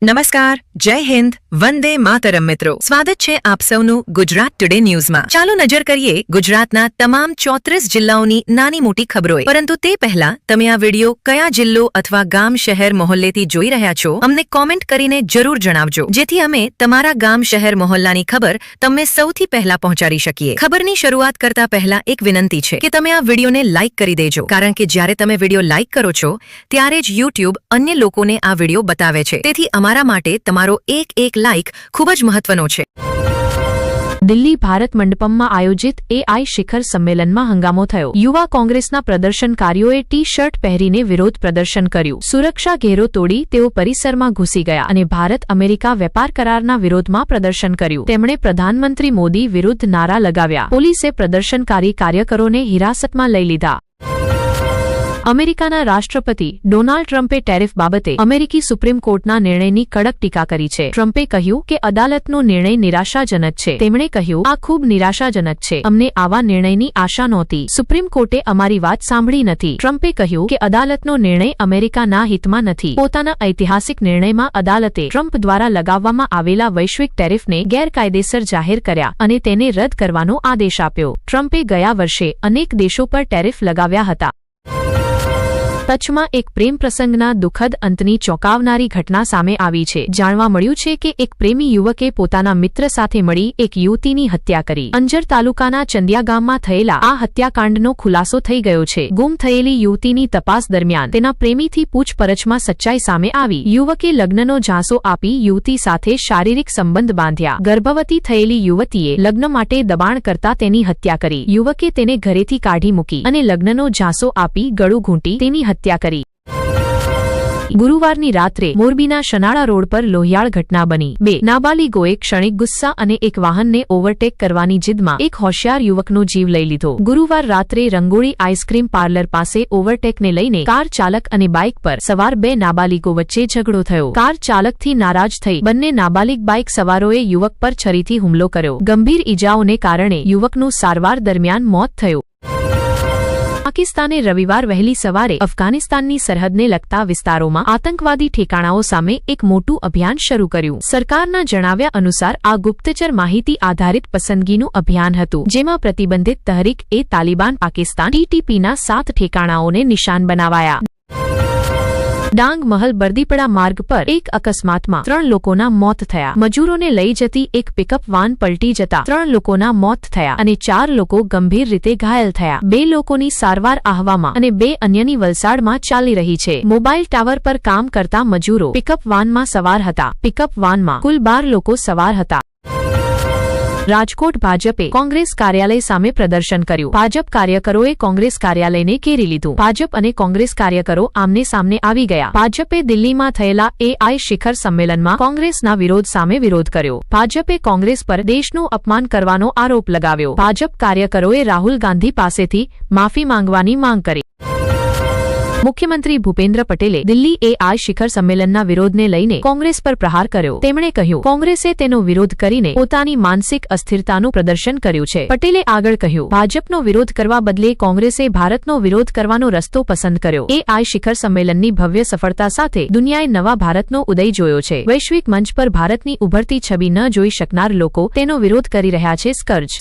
નમસ્કાર, જય હિન્દ, વંદે માતરમ મિત્રો. સ્વાગત છે આપ સૌનું ગુજરાત ટુડે ન્યૂઝમાં. ચાલો નજર કરીએ ગુજરાતના તમામ 34 જિલ્લાઓની નાની મોટી ખબરોએ. પરંતુ તે પહેલા તમે આ વિડિયો કયા જિલ્લો અથવા ગામ શહેર મહોલ્લેથી જોઈ રહ્યા છો અમને કોમેન્ટ કરીને જરૂર જણાવજો, જેથી અમે તમારા ગામ શહેર મહોલ્લાની ખબર તમને સૌથી પહેલા પહોંચાડી શકીએ. ખબરની શરૂઆત કરતા પહેલા એક વિનંતી છે કે તમે આ વિડિયોને લાઇક કરી દેજો, કારણ કે જ્યારે તમે વિડિયો લાઇક કરો છો ત્યારે જ યુટ્યુબ અન્ય લોકોને આ વિડિયો બતાવે છે. તેથી અમારા માટે તમારો એક લાઇક ખૂબ જ મહત્વનો છે. દિલ્હી ભારત મંડપમમાં આયોજિત એઆઈ શિખર સંમેલનમાં હંગામો થયો. યુવા કોંગ્રેસના પ્રદર્શનકારીઓએ ટી-શર્ટ પહેરીને વિરોધ પ્રદર્શન કર્યું. સુરક્ષા ઘેરો તોડી તેઓ પરિસરમાં ઘૂસી ગયા અને ભારત અમેરિકા વેપાર કરારના વિરોધમાં પ્રદર્શન કર્યું. તેમણે પ્રધાનમંત્રી મોદી વિરુદ્ધ નારા લગાવ્યા. પોલીસે પ્રદર્શનકારી કાર્યકરોને હિરાસતમાં લઈ લીધા. અમેરિકાના રાષ્ટ્રપતિ ડોનાલ્ડ ટ્રમ્પે ટેરિફ બાબતે અમેરિકી સુપ્રીમ કોર્ટના નિર્ણયની કડક ટીકા કરી છે. ટ્રમ્પે કહ્યું કે અદાલતનો નિર્ણય નિરાશાજનક છે. તેમણે કહ્યું, આ ખૂબ નિરાશાજનક છે. અમને આવા નિર્ણયની આશા નહોતી. સુપ્રીમ કોર્ટે અમારી વાત સાંભળી નથી. ટ્રમ્પે કહ્યું કે અદાલતનો નિર્ણય અમેરિકાના હિતમાં નથી. પોતાના ઐતિહાસિક નિર્ણયમાં અદાલતે ટ્રમ્પ દ્વારા લગાવવામાં આવેલા વૈશ્વિક ટેરિફને ગેરકાયદેસર જાહેર કર્યા અને તેને રદ કરવાનો આદેશ આપ્યો. ટ્રમ્પે ગયા વર્ષે અનેક દેશો પર ટેરિફ લગાવ્યા હતા. કચ્છમાં એક પ્રેમ પ્રસંગના દુઃખદ અંતની ચોંકાવનારી ઘટના સામે આવી છે. જાણવા મળ્યું છે કે એક પ્રેમી યુવકે પોતાના મિત્ર સાથે મળી એક યુવતીની હત્યા કરી. અંજર તાલુકાના ચંદિયા ગામમાં થયેલા આ હત્યાકાંડનો ખુલાસો થઈ ગયો છે. ગુમ થયેલી યુવતીની તપાસ દરમિયાન તેના પ્રેમીથી પૂછપરછમાં સચ્ચાઈ સામે આવી. યુવકે લગ્નનો ઝાંસો આપી યુવતી સાથે શારીરિક સંબંધ બાંધ્યા. ગર્ભવતી થયેલી યુવતીએ લગ્ન માટે દબાણ કરતા તેની હત્યા કરી. યુવકે તેને ઘરેથી કાઢી મૂકી અને લગ્નનો ઝાંસો આપી ગળું ઘૂંટી તેની હત્યા કરી. ગુરુવારની રાત્રે મોરબીના શનાળા રોડ પર લોહિયાળ ઘટના બની. 2 નાબાલિગોએ ક્ષણિક ગુસ્સા અને એક વાહનને ઓવરટેક કરવાની જીદમાં એક હોશિયાર યુવકનો જીવ લઈ લીધો. ગુરુવાર રાત્રે રંગોળી આઈસ્ક્રીમ પાર્લર પાસે ઓવરટેકને લઈને કાર ચાલક અને બાઇક પર સવાર 2 નાબાલિગો વચ્ચે ઝઘડો થયો. કાર ચાલકથી નારાજ થઈ બંને નાબાલિગ બાઇક સવારોએ યુવક પર છરીથી હુમલો કર્યો. ગંભીર ઈજાઓને કારણે યુવકનું સારવાર દરમિયાન મોત થયું. પાકિસ્તાને રવિવાર વહેલી સવારે અફઘાનિસ્તાનની સરહદને લગતા વિસ્તારોમાં આતંકવાદી ઠેકાણાઓ સામે એક મોટું અભિયાન શરૂ કર્યું. સરકારના જણાવ્યા અનુસાર આ ગુપ્તચર માહિતી આધારિત પસંદગીનું અભિયાન હતું, જેમાં પ્રતિબંધિત તહરીક-એ-તાલિબાન પાકિસ્તાન (TTP)ના 7 ઠેકાણાઓને નિશાન બનાવાયા. ડાંગ મહલ બરદીપડા માર્ગ પર એક અકસ્માતમાં 3 લોકોના મોત થયા. મજૂરોને લઈ જતી એક પિકઅપ વાન પલટી જતા 3 લોકોના મોત થયા અને 4 લોકો ગંભીર રીતે ઘાયલ થયા. 2 લોકોની સારવાર આહવામાં અને 2 અન્યની વલસાડમાં ચાલી રહી છે. મોબાઈલ ટાવર પર કામ કરતા મજૂરો પિકઅપ વાનમાં સવાર હતા. પિકઅપ વાનમાં કુલ 12 લોકો સવાર હતા. રાજકોટ ભાજપે કોંગ્રેસ કાર્યાલય સામે પ્રદર્શન કર્યું. ભાજપ કાર્યકરોએ કોંગ્રેસ કાર્યાલયને ઘેરી લીધું. ભાજપ અને કોંગ્રેસ કાર્યકરો આમને સામને આવી ગયા. ભાજપે દિલ્હીમાં થયેલા એઆઈ શિખર સંમેલનમાં કોંગ્રેસના વિરોધ સામે વિરોધ કર્યો. ભાજપે કોંગ્રેસ પર દેશનું અપમાન કરવાનો આરોપ લગાવ્યો. ભાજપ કાર્યકરોએ રાહુલ ગાંધી પાસેથી માફી માંગવાની માંગ કરી. મુખ્યમંત્રી ભૂપેન્દ્ર પટેલે દિલ્હી એઆઈ શિખર સંમેલનના વિરોધને લઈને કોંગ્રેસ પર પ્રહાર કર્યો. તેમણે કહ્યું, કોંગ્રેસે તેનો વિરોધ કરીને પોતાની માનસિક અસ્થિરતાનું પ્રદર્શન કર્યું છે. પટેલે આગળ કહ્યું, ભાજપનો વિરોધ કરવા બદલે કોંગ્રેસે ભારતનો વિરોધ કરવાનો રસ્તો પસંદ કર્યો. એઆઈ શિખર સંમેલનની ભવ્ય સફળતા સાથે દુનિયાએ નવા ભારતનો ઉદય જોયો છે. વૈશ્વિક મંચ પર ભારતની ઉભરતી છબી ન જોઈ શકનાર લોકો તેનો વિરોધ કરી રહ્યા છે. સ્કર્જ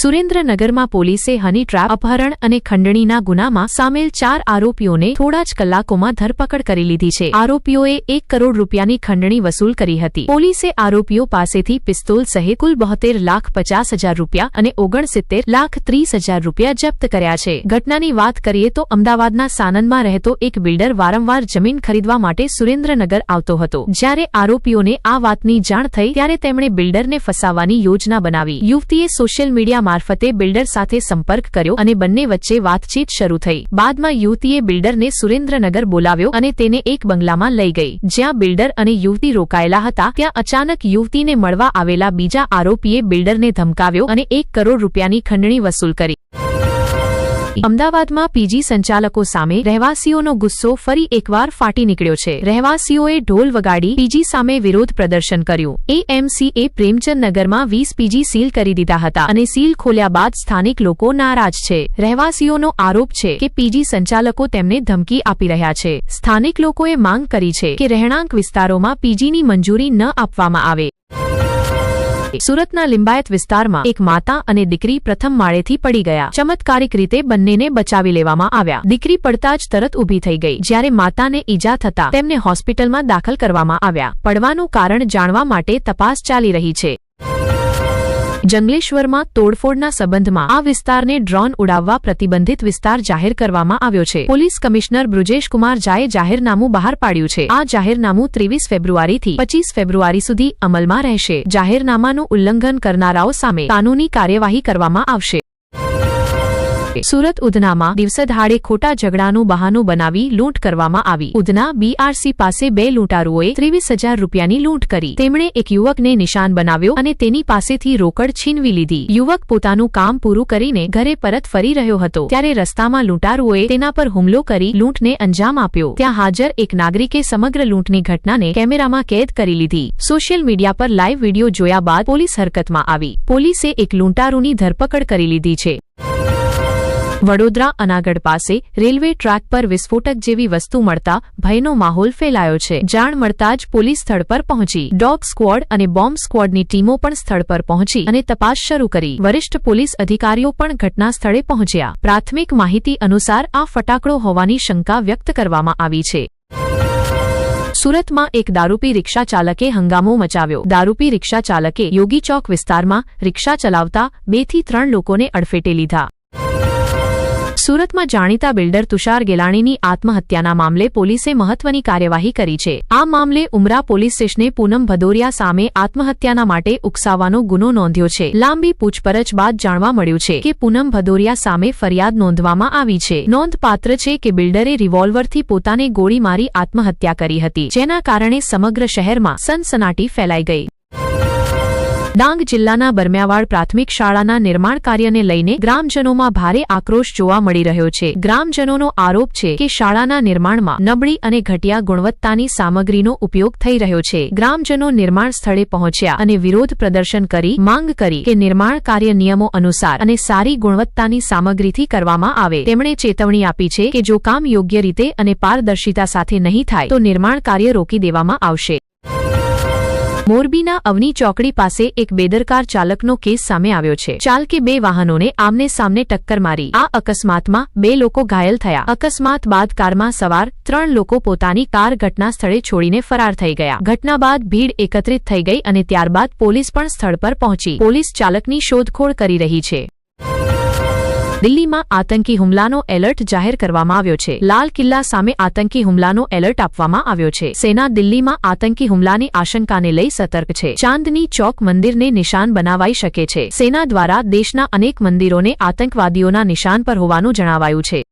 સુરેન્દ્રનગરમાં પોલીસે હની ટ્રેપ, અપહરણ અને ખંડણીના ગુનામાં સામેલ 4 આરોપીઓને થોડા જ કલાકોમાં ધરપકડ કરી લીધી છે. આરોપીઓએ 1 કરોડ રૂપિયાની ખંડણી વસૂલ કરી હતી. પોલીસે આરોપીઓ પાસેથી પિસ્તોલ સહિત કુલ 72,50,000 રૂપિયા અને 69,30,000 રૂપિયા જપ્ત કર્યા છે. ઘટનાની વાત કરીએ તો અમદાવાદના સાનંદમાં રહેતો એક બિલ્ડર વારંવાર જમીન ખરીદવા માટે સુરેન્દ્રનગર આવતો હતો. જ્યારે આરોપીઓને આ વાતની જાણ થઈ ત્યારે તેમણે બિલ્ડરને ફસાવવાની યોજના બનાવી. યુવતીએ સોશિયલ મીડિયા મારફતે બિલ્ડર સાથે સંપર્ક કર્યો અને બંને વચ્ચે વાતચીત શરૂ થઈ. બાદમાં યુવતીએ બિલ્ડરને સુરેન્દ્રનગર બોલાવ્યો અને તેને એક બંગલામાં લઈ ગઈ. જ્યાં બિલ્ડર અને યુવતી રોકાયેલા હતા ત્યાં અચાનક યુવતીને મળવા આવેલા બીજા આરોપીએ બિલ્ડરને ધમકાવ્યો અને 1 કરોડ રૂપિયાની ખંડણી વસૂલ કરી. અમદાવાદમાં પીજી સંચાલકો સામે રહેવાસીઓનો ગુસ્સો ફરી એકવાર ફાટી નીકળ્યો છે. રહેવાસીઓએ ઢોલ વગાડી પીજી સામે વિરોધ પ્રદર્શન કર્યું. એએમસીએ પ્રેમચંદ નગરમાં 20 પીજી સીલ કરી દીધા હતા અને સીલ ખોલ્યા બાદ સ્થાનિક લોકો નારાજ છે. રહેવાસીઓનો આરોપ છે કે પીજી સંચાલકો તેમને ધમકી આપી રહ્યા છે. સ્થાનિક લોકોએ માંગ કરી છે કે રહેણાંક વિસ્તારોમાં પીજીની મંજૂરી ન આપવામાં આવે. સુરતના લિંબાયત વિસ્તારમાં એક માતા અને દીકરી પ્રથમ માળેથી પડી ગયા. ચમત્કારિક રીતે બંનેને બચાવી લેવામાં આવ્યા. દીકરી પડતા જ તરત ઊભી થઈ ગઈ. જ્યારે માતાને ઈજા થતા તેમને હોસ્પિટલમાં દાખલ કરવામાં આવ્યા. પડવાનું કારણ જાણવા માટે તપાસ ચાલી રહી છે. જંગલેશ્વરમાં તોડફોડના સંબંધમાં આ વિસ્તારને ડ્રોન ઉડાવવા પ્રતિબંધિત વિસ્તાર જાહેર કરવામાં આવ્યો છે. પોલીસ કમિશનર બ્રુજેશ કુમાર ઝાએ જાહેરનામું બહાર પાડ્યું છે. આ જાહેરનામું 23 ફેબ્રુઆરીથી 25 ફેબ્રુઆરી સુધી અમલમાં રહેશે. જાહેરનામાનું ઉલ્લંઘન કરનારાઓ સામે કાનૂની કાર્યવાહી કરવામાં આવશે. સુરત ઉધનામાં દિવસદહાડે ખોટા ઝઘડાનું બહાનું બનાવી લૂંટ કરવામાં આવી. ઉધના બીઆરસી પાસે 2 લૂંટારુઓએ 23,000 રૂપિયાની લૂંટ કરી. તેમણે એક યુવકને નિશાન બનાવ્યો અને તેની પાસેથી રોકડ છીનવી લીધી. યુવક પોતાનું કામ પૂરું કરીને ઘરે પરત ફરી રહ્યો હતો ત્યારે રસ્તામાં લૂંટારુઓએ તેના પર હુમલો કરી લૂંટને અંજામ આપ્યો. ત્યાં હાજર એક નાગરિકે સમગ્ર લૂંટની ઘટનાને કેમેરામાં કેદ કરી લીધી. સોશિયલ મીડિયા પર લાઈવ વિડીયો જોયા બાદ પોલીસ હરકતમાં આવી. પોલીસે એક લૂંટારુની ધરપકડ કરી લીધી છે. વડોદરા અનાગઢ પાસે રેલવે ટ્રેક પર વિસ્ફોટક જેવી વસ્તુ મળતા ભયનો માહોલ ફેલાયો છે. જાણ મળતા જ પોલીસ સ્થળ પર પહોંચી. ડોગ સ્ક્વોડ અને બોમ્બ સ્ક્વોડની ટીમો પણ સ્થળ પર પહોંચી અને તપાસ શરૂ કરી. વરિષ્ઠ પોલીસ અધિકારીઓ પણ ઘટના સ્થળે પહોંચ્યા. પ્રાથમિક માહિતી અનુસાર આ ફટાકડો હોવાની શંકા વ્યક્ત કરવામાં આવી છે. સુરતમાં એક દારૂપી રિક્ષા ચાલકે હંગામો મચાવ્યો. દારૂપી રિક્ષા ચાલકે યોગી ચોક વિસ્તારમાં રિક્ષા ચલાવતા 2 થી 3 લોકોને અડફેટે લીધા. સુરતમાં જાણીતા બિલ્ડર તુષાર ગેલાણીની આત્મહત્યાના મામલે પોલીસે મહત્વની કાર્યવાહી કરી છે. આ મામલે ઉમરા પોલીસ સ્ટેશને પૂનમ ભદોરિયા સામે આત્મહત્યાના માટે ઉકસાવવાનો ગુનો નોંધ્યો છે. લાંબી પૂછપરછ બાદ જાણવા મળ્યું છે કે પૂનમ ભદોરિયા સામે ફરિયાદ નોંધવામાં આવી છે. નોંધપાત્ર છે કે બિલ્ડરે રિવોલ્વરથી પોતાને ગોળી મારી આત્મહત્યા કરી હતી, જેના કારણે સમગ્ર શહેરમાં સનસનાટી ફેલાઈ ગઈ. ડાંગ જિલ્લાના બરમ્યાવાડ પ્રાથમિક શાળાના નિર્માણ કાર્યને લઈને ગ્રામજનોમાં ભારે આક્રોશ જોવા મળી રહ્યો છે. ગ્રામજનોનો આરોપ છે કે શાળાના નિર્માણમાં નબળી અને ઘટિયા ગુણવત્તાની સામગ્રીનો ઉપયોગ થઈ રહ્યો છે. ગ્રામજનો નિર્માણ સ્થળે પહોંચ્યા અને વિરોધ પ્રદર્શન કરી માંગ કરી કે નિર્માણ કાર્ય નિયમો અનુસાર અને સારી ગુણવત્તાની સામગ્રીથી કરવામાં આવે. તેમણે ચેતવણી આપી છે કે જો કામ યોગ્ય રીતે અને પારદર્શિતા સાથે નહીં થાય તો નિર્માણ કાર્ય રોકી દેવામાં આવશે. મોરબીના અવની ચોકડી પાસે એક બેદરકાર ચાલકનો કેસ સામે આવ્યો છે. ચાલકે 2 વાહનોને આમને સામને ટક્કર મારી. આ અકસ્માતમાં 2 લોકો ઘાયલ થયા. અકસ્માત બાદ કારમાં સવાર 3 લોકો પોતાની કાર ઘટના સ્થળે છોડીને ફરાર થઈ ગયા. ઘટના બાદ ભીડ એકત્રિત થઈ ગઈ અને ત્યારબાદ પોલીસ પણ સ્થળ પર પહોંચી. પોલીસ ચાલકની શોધખોળ કરી રહી છે. દિલ્હીમાં આતંકી હુમલાનો એલર્ટ જાહેર કરવામાં આવ્યો છે. લાલ કિલ્લા સામે આતંકી હુમલાનો એલર્ટ આપવામાં આવ્યો છે. સેના દિલ્હીમાં આતંકી હુમલાની આશંકાને લઈ સતર્ક છે. ચાંદની ચોક મંદિરને નિશાન બનાવાઈ શકે છે. સેના દ્વારા દેશના અનેક મંદિરોને આતંકવાદીઓના નિશાન પર હોવાનું જણાવાયું છે.